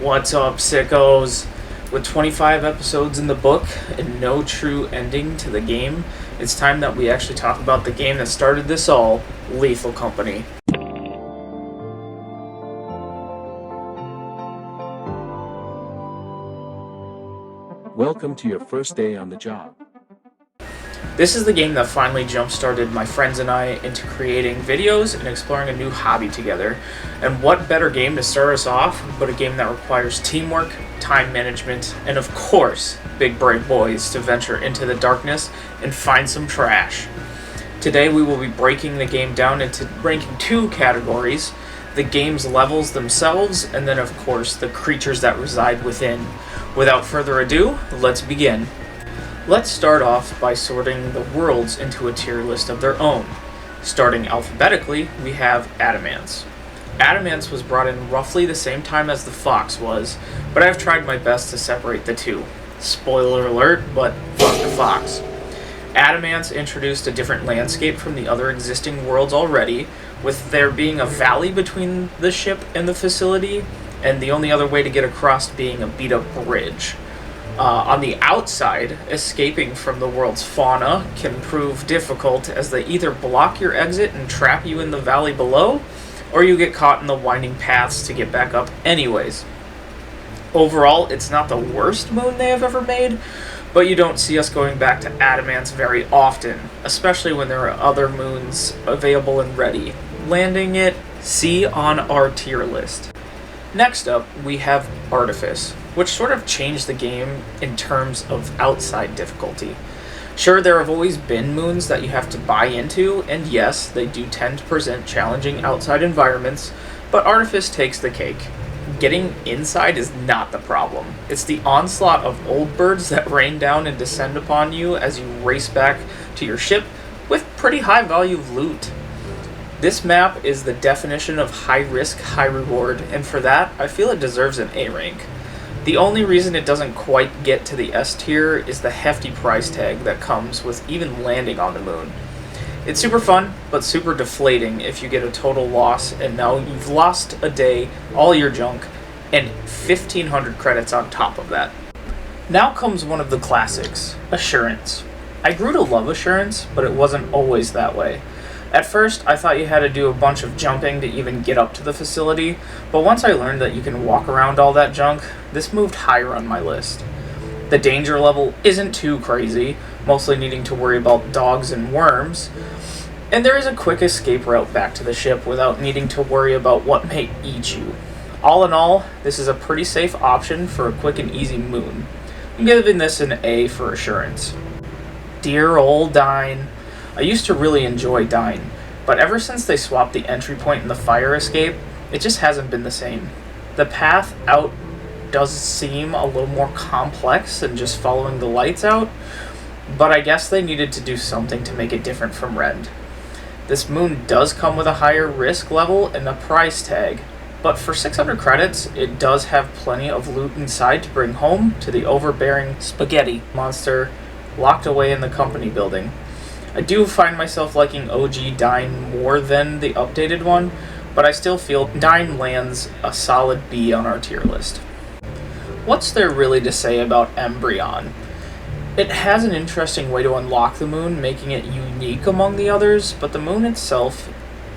What's up, sickos? With 25 episodes in the book and no true ending to the game, it's time that we actually talk about the game that started this all, Lethal Company. Welcome to your first day on the job. This is the game that finally jump-started my friends and I into creating videos and exploring a new hobby together. And what better game to start us off but a game that requires teamwork, time management, and of course, big brave boys to venture into the darkness and find some trash. Today we will be breaking the game down into ranking two categories: the game's levels themselves, and then of course the creatures that reside within. Without further ado, let's begin. Let's start off by sorting the worlds into a tier list of their own. Starting alphabetically, we have Adamance. Adamance was brought in roughly the same time as the Fox was, but I've tried my best to separate the two. Spoiler alert, but fuck the Fox. Adamance introduced a different landscape from the other existing worlds already, with there being a valley between the ship and the facility, and the only other way to get across being a beat-up bridge. On the outside, escaping from the world's fauna can prove difficult, as they either block your exit and trap you in the valley below, or you get caught in the winding paths to get back up anyways. Overall, it's not the worst moon they have ever made, but you don't see us going back to Adamance very often, especially when there are other moons available and ready. Landing it C on our tier list. Next up, we have Artifice, which sort of changed the game in terms of outside difficulty. Sure, there have always been moons that you have to buy into, and yes, they do tend to present challenging outside environments, but Artifice takes the cake. Getting inside is not the problem. It's the onslaught of old birds that rain down and descend upon you as you race back to your ship with pretty high value of loot. This map is the definition of high risk, high reward, and for that, I feel it deserves an A rank. The only reason it doesn't quite get to the S tier is the hefty price tag that comes with even landing on the moon. It's super fun, but super deflating if you get a total loss, and now you've lost a day, all your junk, and 1,500 credits on top of that. Now comes one of the classics, Assurance. I grew to love Assurance, but it wasn't always that way. At first, I thought you had to do a bunch of jumping to even get up to the facility, but once I learned that you can walk around all that junk, this moved higher on my list. The danger level isn't too crazy, mostly needing to worry about dogs and worms, and there is a quick escape route back to the ship without needing to worry about what may eat you. All in all, this is a pretty safe option for a quick and easy moon. I'm giving this an A for Assurance. Dear old Dine. I used to really enjoy Dine, but ever since they swapped the entry point and the fire escape, it just hasn't been the same. The path out does seem a little more complex than just following the lights out, but I guess they needed to do something to make it different from Rend. This moon does come with a higher risk level and a price tag, but for 600 credits, it does have plenty of loot inside to bring home to the overbearing spaghetti monster locked away in the company building. I do find myself liking OG Dine more than the updated one, but I still feel Dine lands a solid B on our tier list. What's there really to say about Embryon? It has an interesting way to unlock the moon, making it unique among the others, but the moon itself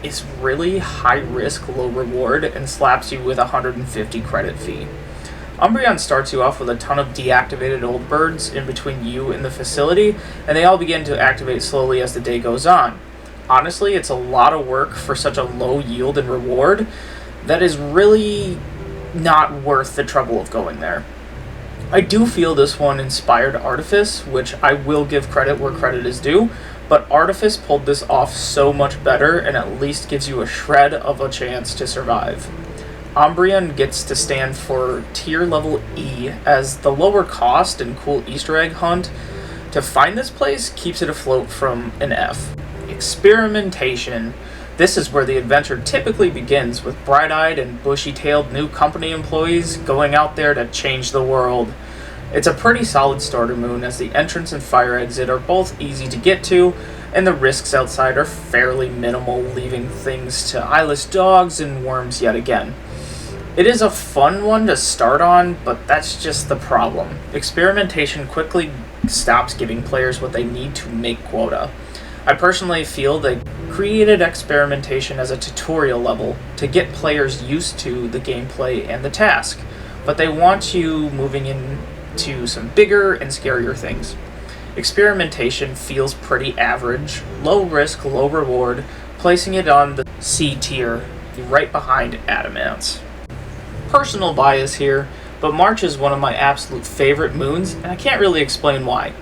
is really high risk, low reward, and slaps you with a 150 credit fee. Embryon starts you off with a ton of deactivated old birds in between you and the facility, and they all begin to activate slowly as the day goes on. Honestly, it's a lot of work for such a low yield and reward that is really not worth the trouble of going there. I do feel this one inspired Artifice, which I will give credit where credit is due, but Artifice pulled this off so much better and at least gives you a shred of a chance to survive. Embryon gets to stand for tier level E, as the lower cost and cool Easter egg hunt to find this place keeps it afloat from an F. Experimentation. This is where the adventure typically begins, with bright-eyed and bushy-tailed new company employees going out there to change the world. It's a pretty solid starter moon, as the entrance and fire exit are both easy to get to, and the risks outside are fairly minimal, leaving things to eyeless dogs and worms yet again. It is a fun one to start on, but that's just the problem. Experimentation quickly stops giving players what they need to make quota. I personally feel they created experimentation as a tutorial level to get players used to the gameplay and the task, but they want you moving into some bigger and scarier things. Experimentation feels pretty average, low risk, low reward, placing it on the C tier, right behind Adamance. Personal bias here, but March is one of my absolute favorite moons, and I can't really explain why.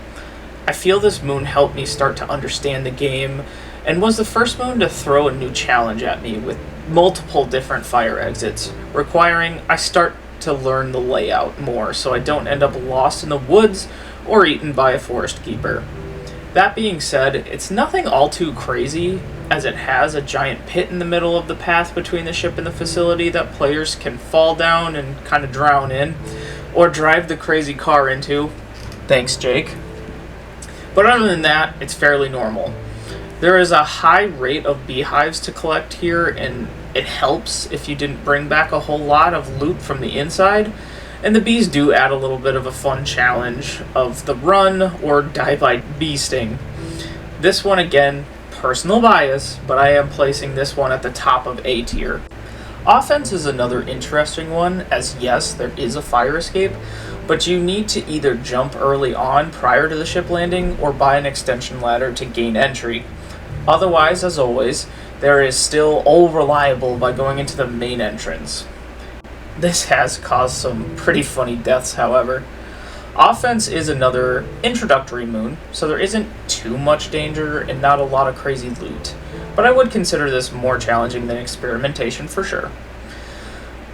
I feel this moon helped me start to understand the game, and was the first moon to throw a new challenge at me with multiple different fire exits, requiring I start to learn the layout more so I don't end up lost in the woods or eaten by a forest keeper. That being said, it's nothing all too crazy, as it has a giant pit in the middle of the path between the ship and the facility that players can fall down and kind of drown in, or drive the crazy car into. Thanks, Jake. But other than that, it's fairly normal. There is a high rate of beehives to collect here, and it helps if you didn't bring back a whole lot of loot from the inside, and the bees do add a little bit of a fun challenge of the run or die by bee sting. This one again, personal bias, but I am placing this one at the top of A tier. Offense is another interesting one, as yes, there is a fire escape, but you need to either jump early on prior to the ship landing or buy an extension ladder to gain entry. Otherwise, as always, there is still all reliable by going into the main entrance. This has caused some pretty funny deaths, however. Offense is another introductory moon, so there isn't too much danger and not a lot of crazy loot, but I would consider this more challenging than experimentation for sure.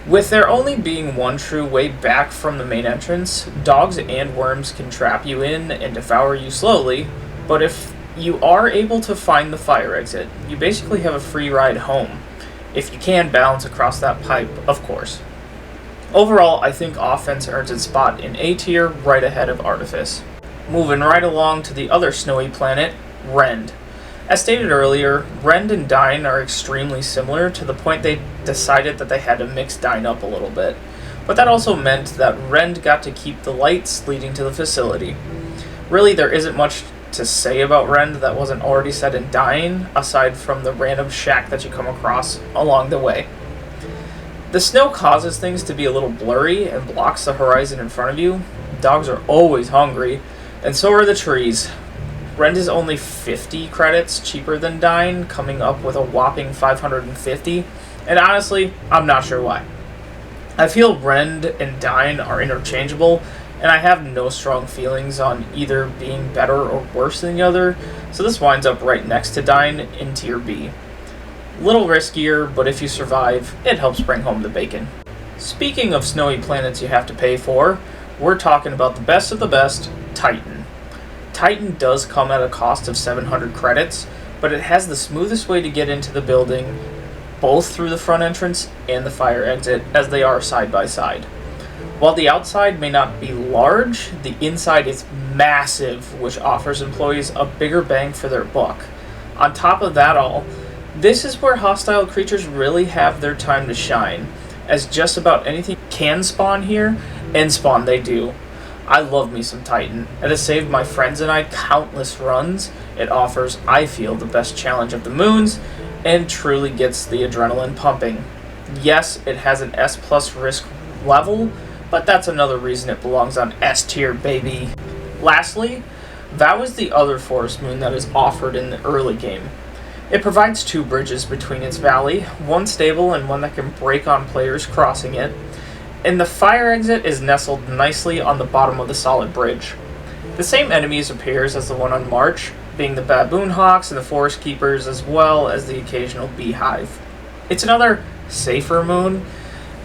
With there only being one true way back from the main entrance, dogs and worms can trap you in and devour you slowly, but if you are able to find the fire exit, you basically have a free ride home, if you can balance across that pipe, of course. Overall, I think Offense earns its spot in A tier right ahead of Artifice. Moving right along to the other snowy planet, Rend. As stated earlier, Rend and Dine are extremely similar to the point they decided that they had to mix Dine up a little bit. But that also meant that Rend got to keep the lights leading to the facility. Really, there isn't much to say about Rend that wasn't already said in Dine, aside from the random shack that you come across along the way. The snow causes things to be a little blurry and blocks the horizon in front of you. Dogs are always hungry, and so are the trees. Rend is only 50 credits cheaper than Dine, coming up with a whopping 550, and honestly, I'm not sure why. I feel Rend and Dine are interchangeable, and I have no strong feelings on either being better or worse than the other, so this winds up right next to Dine in Tier B. Little riskier, but if you survive, it helps bring home the bacon. Speaking of snowy planets you have to pay for, we're talking about the best of the best, Titan. Titan does come at a cost of 700 credits, but it has the smoothest way to get into the building, both through the front entrance and the fire exit, as they are side by side. While the outside may not be large, the inside is massive, which offers employees a bigger bang for their buck. On top of that all, this is where hostile creatures really have their time to shine, as just about anything can spawn here, and spawn they do. I love me some Titan. It has saved my friends and I countless runs. It offers, I feel, the best challenge of the moons, and truly gets the adrenaline pumping. Yes, it has an S plus risk level, but that's another reason it belongs on S tier, baby. Lastly, Vow is the other forest moon that is offered in the early game. It provides two bridges between its valley, one stable and one that can break on players crossing it, and the fire exit is nestled nicely on the bottom of the solid bridge. The same enemies appears as the one on March, being the baboon hawks and the forest keepers, as well as the occasional beehive. It's another safer moon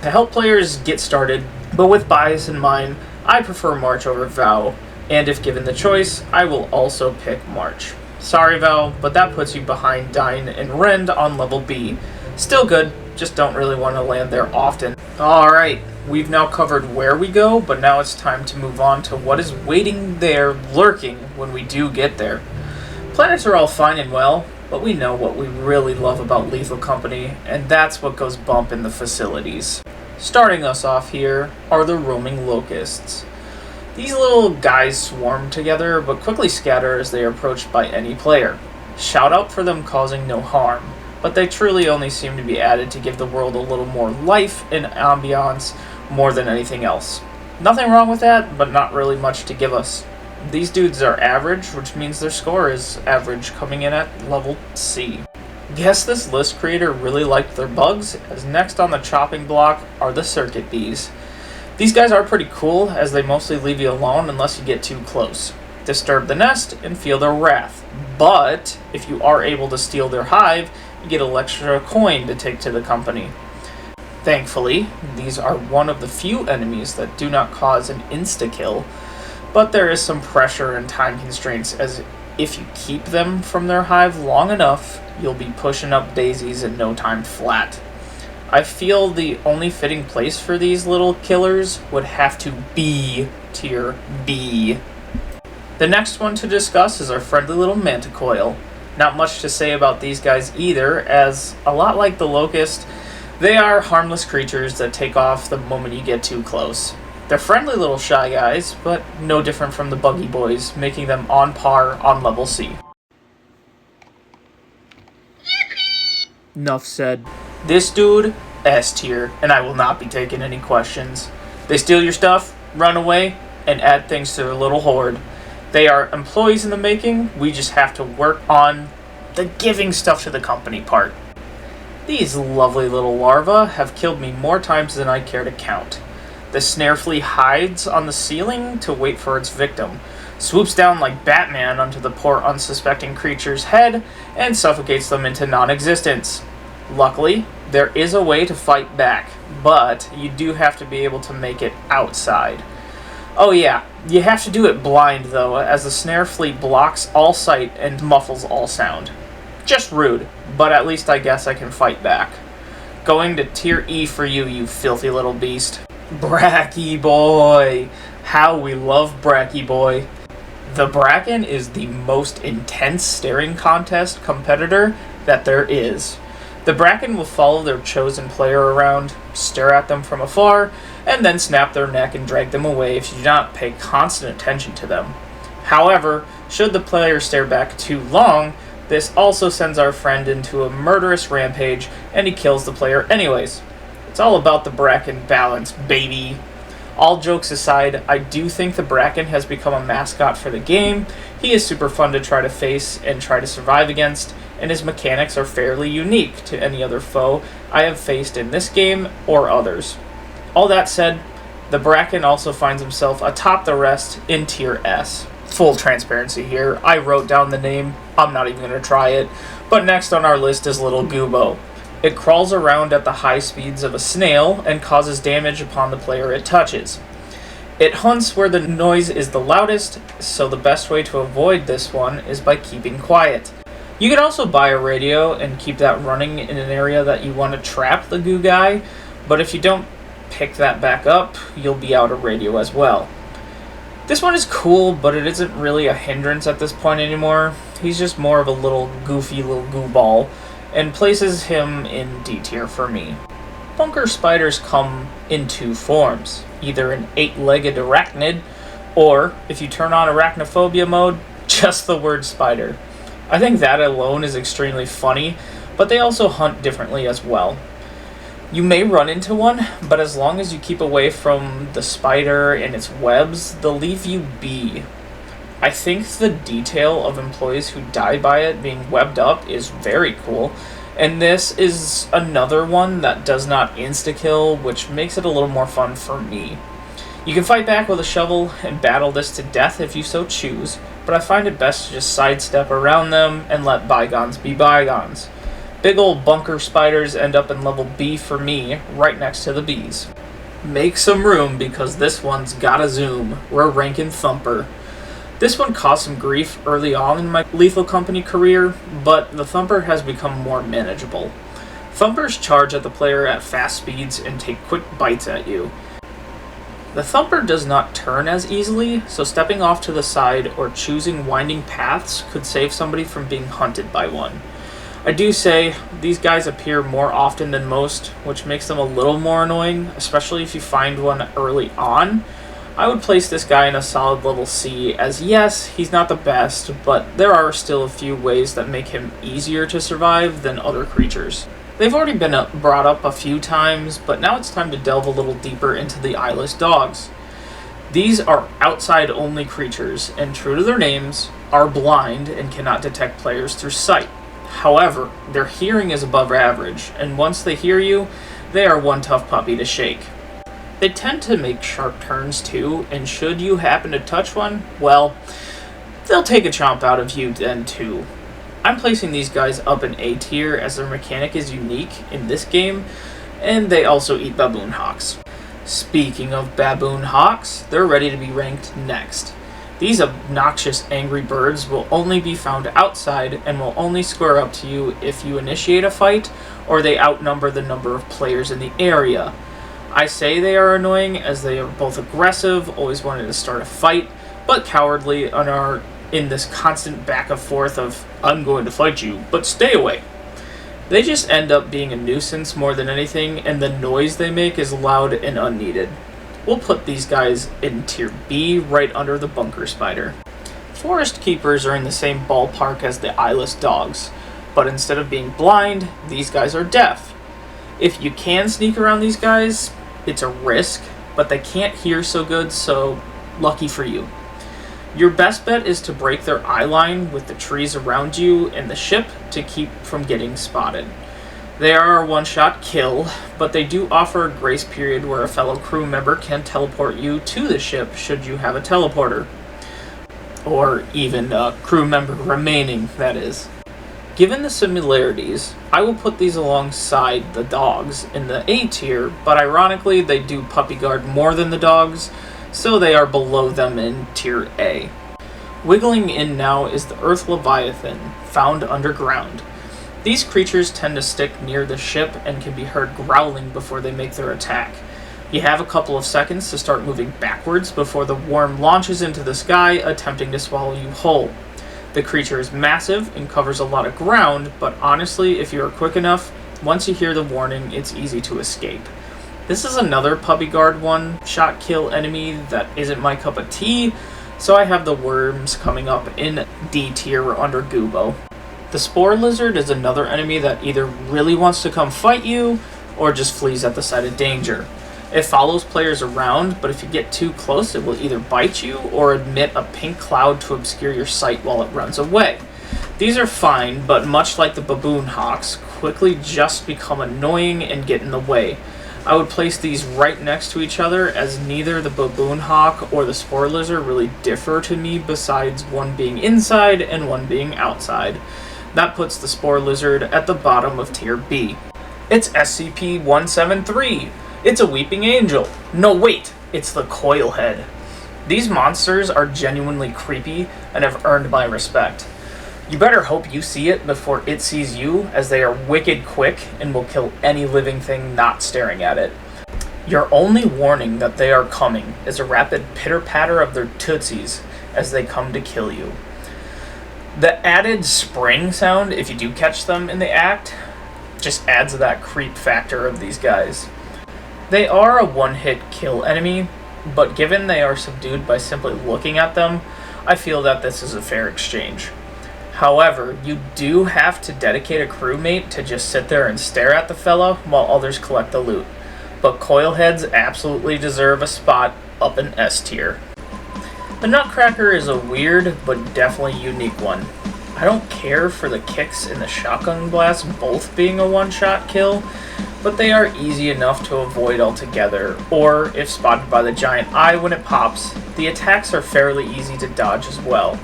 to help players get started, but with bias in mind, I prefer March over Vow, and if given the choice, I will also pick March. Sorry, Val, but that puts you behind Dine and Rend on level B. Still good, just don't really want to land there often. Alright, we've now covered where we go, but now it's time to move on to what is waiting there, lurking, when we do get there. Planets are all fine and well, but we know what we really love about Lethal Company, and that's what goes bump in the facilities. Starting us off here are the roaming locusts. These little guys swarm together but quickly scatter as they are approached by any player. Shout out for them causing no harm, but they truly only seem to be added to give the world a little more life and ambiance more than anything else. Nothing wrong with that, but not really much to give us. These dudes are average, which means their score is average, coming in at level C. Guess this list creator really liked their bugs, as next on the chopping block are the circuit bees. These guys are pretty cool, as they mostly leave you alone unless you get too close. Disturb the nest and feel their wrath, but if you are able to steal their hive, you get an extra coin to take to the company. Thankfully, these are one of the few enemies that do not cause an insta-kill, but there is some pressure and time constraints, as if you keep them from their hive long enough, you'll be pushing up daisies in no time flat. I feel the only fitting place for these little killers would have to be tier B. The next one to discuss is our friendly little manticoil. Not much to say about these guys either, as a lot like the locust, they are harmless creatures that take off the moment you get too close. They're friendly little shy guys, but no different from the buggy boys, making them on par on level C. Enough said. This dude, S tier, and I will not be taking any questions. They steal your stuff, run away, and add things to their little horde. They are employees in the making, we just have to work on the giving stuff to the company part. These lovely little larvae have killed me more times than I care to count. The snare flea hides on the ceiling to wait for its victim, swoops down like Batman onto the poor unsuspecting creature's head, and suffocates them into non-existence. Luckily, there is a way to fight back, but you do have to be able to make it outside. Oh yeah, you have to do it blind though, as the snare flea blocks all sight and muffles all sound. Just rude, but at least I guess I can fight back. Going to tier E for you, you filthy little beast. Bracky Boy! How we love Bracky Boy. The Bracken is the most intense staring contest competitor that there is. The Bracken will follow their chosen player around, stare at them from afar, and then snap their neck and drag them away if you do not pay constant attention to them. However, should the player stare back too long, this also sends our friend into a murderous rampage, and he kills the player anyways. It's all about the Bracken balance, baby. All jokes aside, I do think the Bracken has become a mascot for the game. He is super fun to try to face and try to survive against, and his mechanics are fairly unique to any other foe I have faced in this game or others. All that said, the Bracken also finds himself atop the rest in tier S. Full transparency here, I wrote down the name, I'm not even going to try it, but next on our list is Little Goobo. It crawls around at the high speeds of a snail and causes damage upon the player it touches. It hunts where the noise is the loudest, so the best way to avoid this one is by keeping quiet. You can also buy a radio and keep that running in an area that you want to trap the goo guy, but if you don't pick that back up, you'll be out of radio as well. This one is cool, but it isn't really a hindrance at this point anymore. He's just more of a little goofy little goo ball, and places him in D tier for me. Bunker spiders come in two forms, either an 8-legged arachnid, or, if you turn on arachnophobia mode, just the word spider. I think that alone is extremely funny, but they also hunt differently as well. You may run into one, but as long as you keep away from the spider and its webs, they'll leave you be. I think the detail of employees who die by it being webbed up is very cool, and this is another one that does not insta-kill, which makes it a little more fun for me. You can fight back with a shovel and battle this to death if you so choose, but I find it best to just sidestep around them and let bygones be bygones. Big old bunker spiders end up in level B for me, right next to the bees. Make some room because this one's gotta zoom. We're ranking Thumper. This one caused some grief early on in my Lethal Company career, but the Thumper has become more manageable. Thumpers charge at the player at fast speeds and take quick bites at you. The Thumper does not turn as easily, so stepping off to the side or choosing winding paths could save somebody from being hunted by one. I do say these guys appear more often than most, which makes them a little more annoying, especially if you find one early on. I would place this guy in a solid level C, as yes, he's not the best, but there are still a few ways that make him easier to survive than other creatures. They've already been brought up a few times, but now it's time to delve a little deeper into the eyeless dogs. These are outside-only creatures, and true to their names, are blind and cannot detect players through sight. However, their hearing is above average, and once they hear you, they are one tough puppy to shake. They tend to make sharp turns too, and should you happen to touch one, well, they'll take a chomp out of you then too. I'm placing these guys up in A tier as their mechanic is unique in this game, and they also eat baboon hawks. Speaking of baboon hawks, they're ready to be ranked next. These obnoxious angry birds will only be found outside and will only square up to you if you initiate a fight or they outnumber the number of players in the area. I say they are annoying as they are both aggressive, always wanting to start a fight, but cowardly and are in this constant back and forth of, I'm going to fight you, but stay away. They just end up being a nuisance more than anything, and the noise they make is loud and unneeded. We'll put these guys in tier B right under the bunker spider. Forest keepers are in the same ballpark as the eyeless dogs, but instead of being blind, these guys are deaf. If you can sneak around these guys, it's a risk, but they can't hear so good, so lucky for you. Your best bet is to break their eye line with the trees around you and the ship to keep from getting spotted. They are a one-shot kill, but they do offer a grace period where a fellow crew member can teleport you to the ship should you have a teleporter. Or even a crew member remaining, that is. Given the similarities, I will put these alongside the dogs in the A tier, but ironically they do puppy guard more than the dogs, so they are below them in tier A. Wiggling in now is the Earth Leviathan, found underground. These creatures tend to stick near the ship and can be heard growling before they make their attack. You have a couple of seconds to start moving backwards before the worm launches into the sky, attempting to swallow you whole. The creature is massive and covers a lot of ground, but honestly, if you are quick enough, once you hear the warning, it's easy to escape. This is another puppy guard one-shot kill enemy that isn't my cup of tea, so I have the worms coming up in D tier under Gubo. The spore lizard is another enemy that either really wants to come fight you, or just flees at the sight of danger. It follows players around, but if you get too close, it will either bite you or emit a pink cloud to obscure your sight while it runs away. These are fine, but much like the baboon hawks, quickly just become annoying and get in the way. I would place these right next to each other, as neither the baboon hawk or the spore lizard really differ to me, besides one being inside and one being outside. That puts the spore lizard at the bottom of tier B. It's SCP-173. It's a weeping angel. No, wait, it's the coilhead. These monsters are genuinely creepy and have earned my respect. You better hope you see it before it sees you, as they are wicked quick and will kill any living thing not staring at it. Your only warning that they are coming is a rapid pitter-patter of their tootsies as they come to kill you. The added spring sound, if you do catch them in the act, just adds to that creep factor of these guys. They are a one-hit kill enemy, but given they are subdued by simply looking at them, I feel that this is a fair exchange. However, you do have to dedicate a crewmate to just sit there and stare at the fella while others collect the loot. But coilheads absolutely deserve a spot up in S tier. The Nutcracker is a weird but definitely unique one. I don't care for the kicks and the shotgun blast both being a one-shot kill, but they are easy enough to avoid altogether, or if spotted by the giant eye when it pops, the attacks are fairly easy to dodge as well.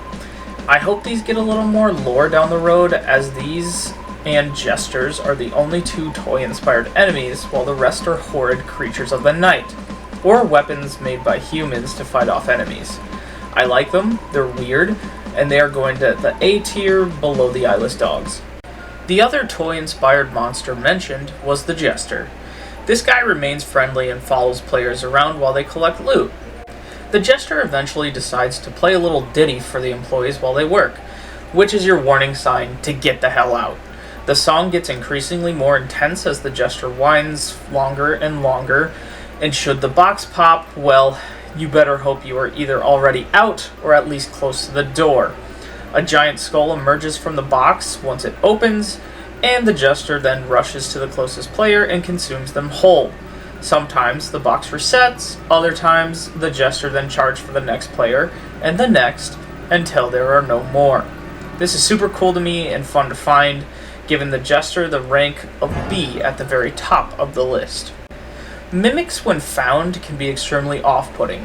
I hope these get a little more lore down the road, as these and jesters are the only two toy-inspired enemies, while the rest are horrid creatures of the night, or weapons made by humans to fight off enemies. I like them, they're weird, and they are going to the A tier below the eyeless dogs. The other toy-inspired monster mentioned was the Jester. This guy remains friendly and follows players around while they collect loot. The Jester eventually decides to play a little ditty for the employees while they work, which is your warning sign to get the hell out. The song gets increasingly more intense as the gesture winds longer and longer, and should the box pop, well, you better hope you are either already out or at least close to the door. A giant skull emerges from the box once it opens, and the jester then rushes to the closest player and consumes them whole. Sometimes the box resets, other times the jester then charges for the next player, and the next, until there are no more. This is super cool to me and fun to find, giving the jester the rank of B at the very top of the list. Mimics, when found, can be extremely off-putting.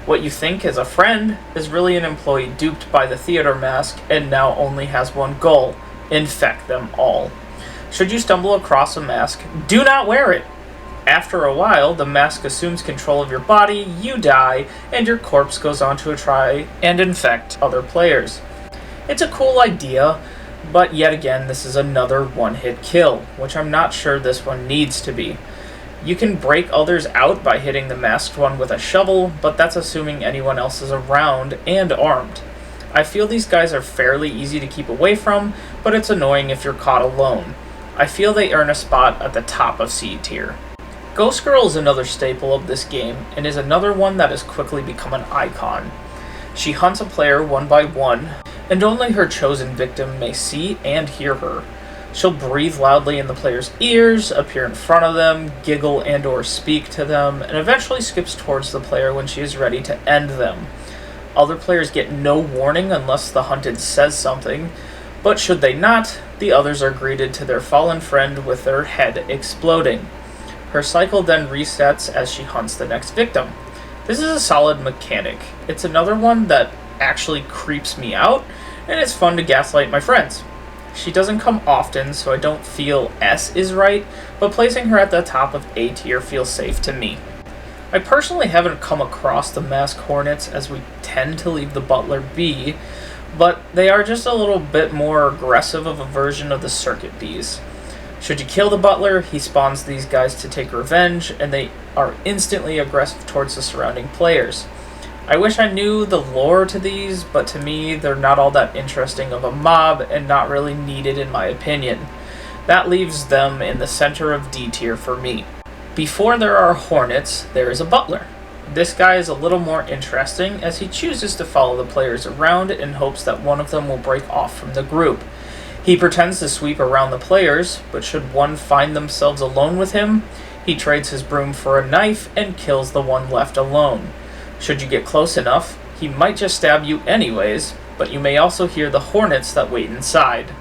What you think is a friend is really an employee duped by the theater mask and now only has one goal: infect them all. Should you stumble across a mask, do not wear it! After a while, the mask assumes control of your body, you die, and your corpse goes on to try and infect other players. It's a cool idea, but yet again, this is another one-hit kill, which I'm not sure this one needs to be. You can break others out by hitting the masked one with a shovel, but that's assuming anyone else is around and armed. I feel these guys are fairly easy to keep away from, but it's annoying if you're caught alone. I feel they earn a spot at the top of C tier. Ghost Girl is another staple of this game, and is another one that has quickly become an icon. She hunts a player one by one, and only her chosen victim may see and hear her. She'll breathe loudly in the player's ears, appear in front of them, giggle and or speak to them, and eventually skips towards the player when she is ready to end them. Other players get no warning unless the hunted says something, but should they not, the others are greeted to their fallen friend with their head exploding. Her cycle then resets as she hunts the next victim. This is a solid mechanic. It's another one that actually creeps me out, and it's fun to gaslight my friends. She doesn't come often, so I don't feel S is right, but placing her at the top of A tier feels safe to me. I personally haven't come across the masked hornets, as we tend to leave the butler be, but they are just a little bit more aggressive of a version of the circuit bees. Should you kill the butler, he spawns these guys to take revenge, and they are instantly aggressive towards the surrounding players. I wish I knew the lore to these, but to me, they're not all that interesting of a mob and not really needed in my opinion. That leaves them in the center of D tier for me. Before there are hornets, there is a butler. This guy is a little more interesting as he chooses to follow the players around in hopes that one of them will break off from the group. He pretends to sweep around the players, but should one find themselves alone with him, he trades his broom for a knife and kills the one left alone. Should you get close enough, he might just stab you anyways, but you may also hear the hornets that wait inside.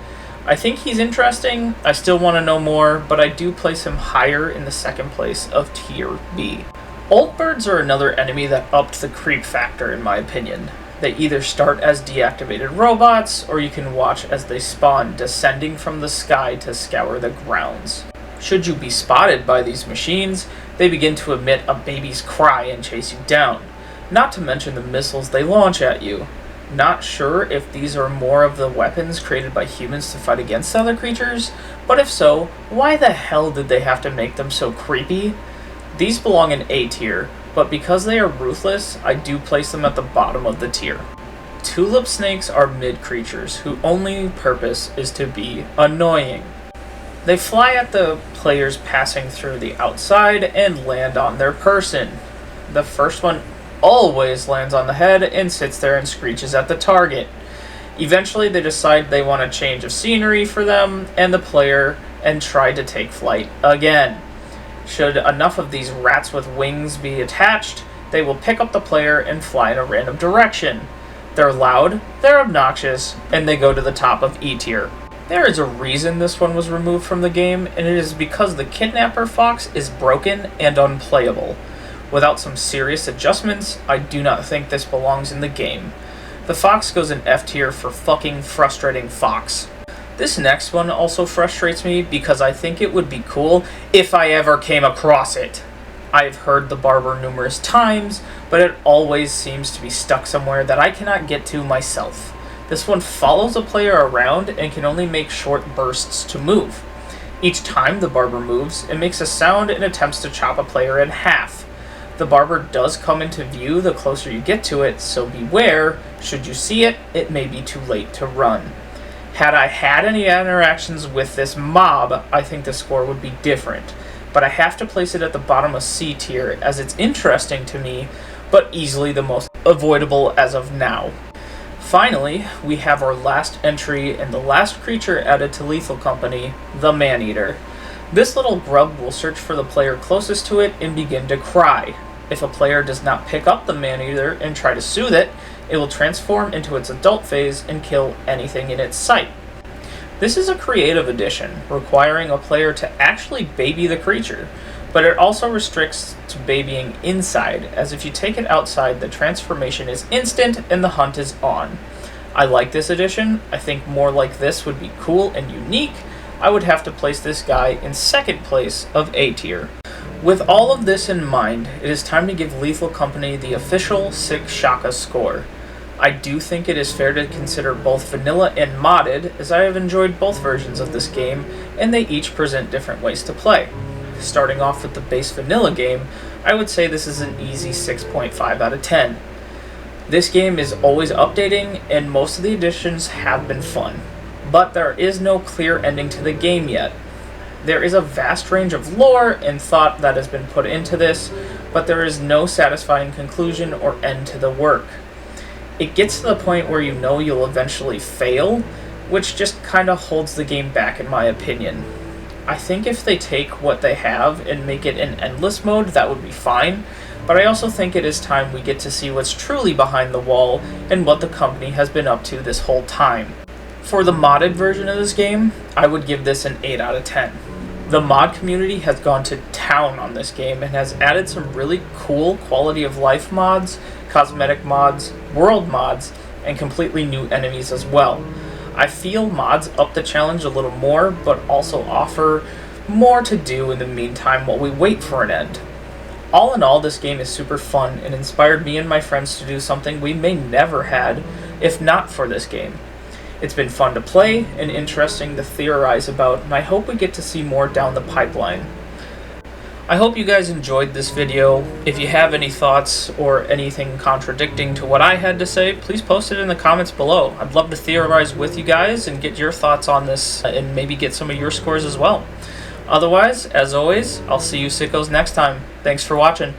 I think he's interesting, I still want to know more, but I do place him higher in the second place of tier B. Old birds are another enemy that upped the creep factor in my opinion. They either start as deactivated robots, or you can watch as they spawn descending from the sky to scour the grounds. Should you be spotted by these machines, they begin to emit a baby's cry and chase you down. Not to mention the missiles they launch at you. Not sure if these are more of the weapons created by humans to fight against other creatures, but if so, why the hell did they have to make them so creepy? These belong in A tier, but because they are ruthless, I do place them at the bottom of the tier. Tulip snakes are mid creatures whose only purpose is to be annoying. They fly at the players passing through the outside and land on their person. The first one always lands on the head and sits there and screeches at the target. Eventually they decide they want a change of scenery for them and the player and try to take flight again. Should enough of these rats with wings be attached, they will pick up the player and fly in a random direction. They're loud, they're obnoxious, and they go to the top of E tier. There is a reason this one was removed from the game, and it is because the kidnapper fox is broken and unplayable. Without some serious adjustments, I do not think this belongs in the game. The fox goes in F tier for fucking frustrating fox. This next one also frustrates me because I think it would be cool if I ever came across it. I've heard the barber numerous times, but it always seems to be stuck somewhere that I cannot get to myself. This one follows a player around and can only make short bursts to move. Each time the barber moves, it makes a sound and attempts to chop a player in half. The barber does come into view the closer you get to it, so beware, should you see it, it may be too late to run. Had I had any interactions with this mob, I think the score would be different. But I have to place it at the bottom of C tier as it's interesting to me, but easily the most avoidable as of now. Finally, we have our last entry and the last creature added to Lethal Company, the Man-Eater. This little grub will search for the player closest to it and begin to cry. If a player does not pick up the Man-Eater and try to soothe it, it will transform into its adult phase and kill anything in its sight. This is a creative addition, requiring a player to actually baby the creature, but it also restricts to babying inside, as if you take it outside, the transformation is instant and the hunt is on. I like this addition. I think more like this would be cool and unique. I would have to place this guy in second place of A tier. With all of this in mind, it is time to give Lethal Company the official sickshockascore. I do think it is fair to consider both vanilla and modded, as I have enjoyed both versions of this game, and they each present different ways to play. Starting off with the base vanilla game, I would say this is an easy 6.5 out of 10. This game is always updating, and most of the additions have been fun, but there is no clear ending to the game yet. There is a vast range of lore and thought that has been put into this, but there is no satisfying conclusion or end to the work. It gets to the point where you know you'll eventually fail, which just kind of holds the game back in my opinion. I think if they take what they have and make it an endless mode, that would be fine, but I also think it is time we get to see what's truly behind the wall and what the company has been up to this whole time. For the modded version of this game, I would give this an 8 out of 10. The mod community has gone to town on this game and has added some really cool quality of life mods, cosmetic mods, world mods, and completely new enemies as well. I feel mods up the challenge a little more, but also offer more to do in the meantime while we wait for an end. All in all, this game is super fun and inspired me and my friends to do something we may never had if not for this game. It's been fun to play and interesting to theorize about, and I hope we get to see more down the pipeline. I hope you guys enjoyed this video. If you have any thoughts or anything contradicting to what I had to say, please post it in the comments below. I'd love to theorize with you guys and get your thoughts on this and maybe get some of your scores as well. Otherwise, as always, I'll see you sickos next time. Thanks for watching.